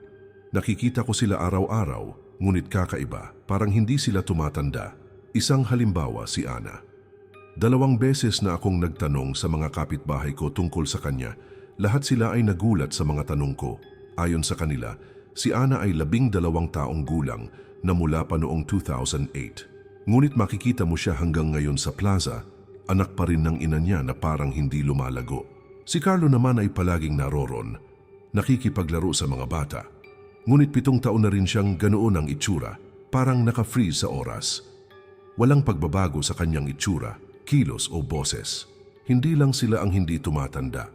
Nakikita ko sila araw-araw, ngunit kakaiba, parang hindi sila tumatanda. Isang halimbawa si Ana. 2 beses na akong nagtanong sa mga kapitbahay ko tungkol sa kanya. Lahat sila ay nagulat sa mga tanong ko. Ayon sa kanila, si Ana ay 12 taong gulang na mula pa noong 2008. Ngunit makikita mo siya hanggang ngayon sa plaza, anak pa rin ng ina niya na parang hindi lumalago. Si Carlo naman ay palaging naroron, nakikipaglaro sa mga bata. Ngunit 7 taon na rin siyang ganoon ang itsura, parang naka-freeze sa oras. Walang pagbabago sa kanyang itsura, kilos o boses. Hindi lang sila ang hindi tumatanda.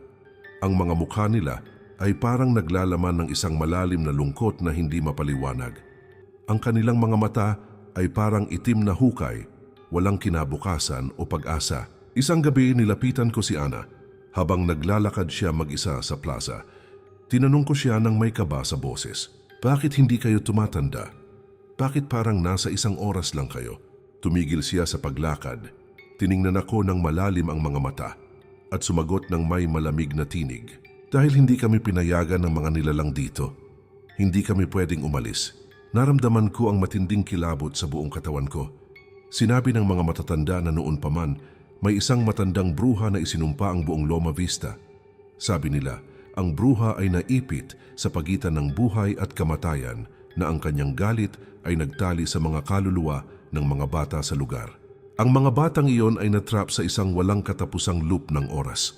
Ang mga mukha nila ay parang naglalaman ng isang malalim na lungkot na hindi mapaliwanag. Ang kanilang mga mata ay parang itim na hukay, walang kinabukasan o pag-asa. Isang gabi nilapitan ko si Ana habang naglalakad siya mag-isa sa plaza. Tinanong ko siya ng may kaba sa boses, "Bakit hindi kayo tumatanda? Bakit parang nasa 1 oras lang kayo?" Tumigil siya sa paglakad. Tiningnan ako ng malalim ang mga mata at sumagot ng may malamig na tinig. "Dahil hindi kami pinayagan ng mga nilalang dito. Hindi kami pwedeng umalis." Naramdaman ko ang matinding kilabot sa buong katawan ko. Sinabi ng mga matatanda na noon pa man, may isang matandang bruha na isinumpa ang buong Loma Vista. Sabi nila, ang bruha ay naipit sa pagitan ng buhay at kamatayan na ang kanyang galit ay nagtali sa mga kaluluwa ng mga bata sa lugar. Ang mga batang iyon ay natrap sa isang walang katapusang loop ng oras.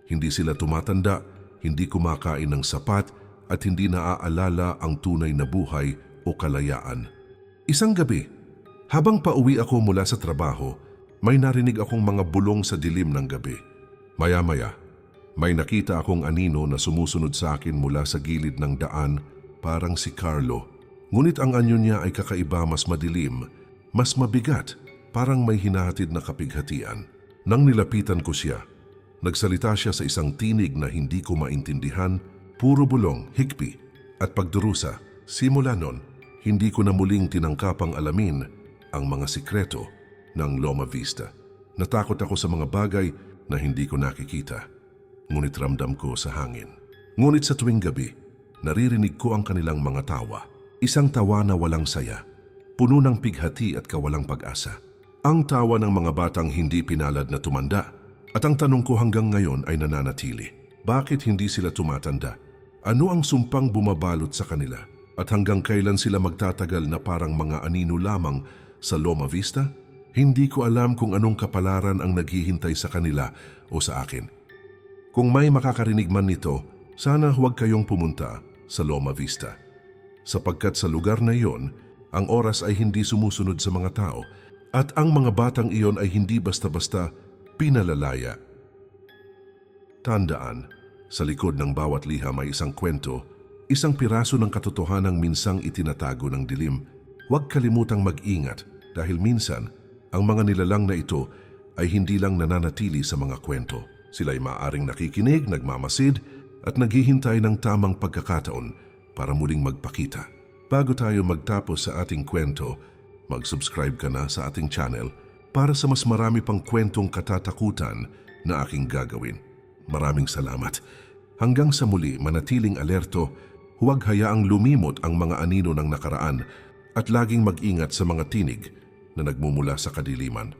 Hindi sila tumatanda, hindi kumakain ng sapat at hindi naaalala ang tunay na buhay o kalayaan. Isang gabi, habang pauwi ako mula sa trabaho, may narinig akong mga bulong sa dilim ng gabi. Maya-maya, may nakita akong anino na sumusunod sa akin mula sa gilid ng daan, parang si Carlo. Ngunit ang anyo niya ay kakaiba, mas madilim, mas mabigat, parang may hinahatid na kapighatian. Nang nilapitan ko siya, nagsalita siya sa isang tinig na hindi ko maintindihan, puro bulong, higpi at pagdurusa. Simula nun, hindi ko na muling tinangkapang alamin ang mga sikreto ng Loma Vista. Natakot ako sa mga bagay na hindi ko nakikita, ngunit ramdam ko sa hangin. Ngunit sa tuwing gabi, naririnig ko ang kanilang mga tawa. Isang tawa na walang saya, puno ng pighati at kawalang pag-asa. Ang tawa ng mga batang hindi pinalad na tumanda. At ang tanong ko hanggang ngayon ay nananatili. Bakit hindi sila tumatanda? Ano ang sumpang bumabalot sa kanila? At hanggang kailan sila magtatagal na parang mga anino lamang sa Loma Vista? Hindi ko alam kung anong kapalaran ang naghihintay sa kanila o sa akin. Kung may makakarinig man nito, sana huwag kayong pumunta sa Loma Vista. Sapagkat sa lugar na iyon, ang oras ay hindi sumusunod sa mga tao at ang mga batang iyon ay hindi basta-basta pinalalaya. Tandaan, sa likod ng bawat liham ay isang kwento, isang piraso ng katotohanang minsang itinatago ng dilim. Huwag kalimutang mag-ingat dahil minsan ang mga nilalang na ito ay hindi lang nananatili sa mga kwento. Sila ay maaaring nakikinig, nagmamasid at naghihintay ng tamang pagkakataon para muling magpakita. Bago tayo magtapos sa ating kwento, mag-subscribe ka na sa ating channel para sa mas marami pang kwentong katatakutan na aking gagawin. Maraming salamat. Hanggang sa muli, manatiling alerto. Huwag hayaang lumimot ang mga anino ng nakaraan at laging mag-ingat sa mga tinig na nagmumula sa kadiliman.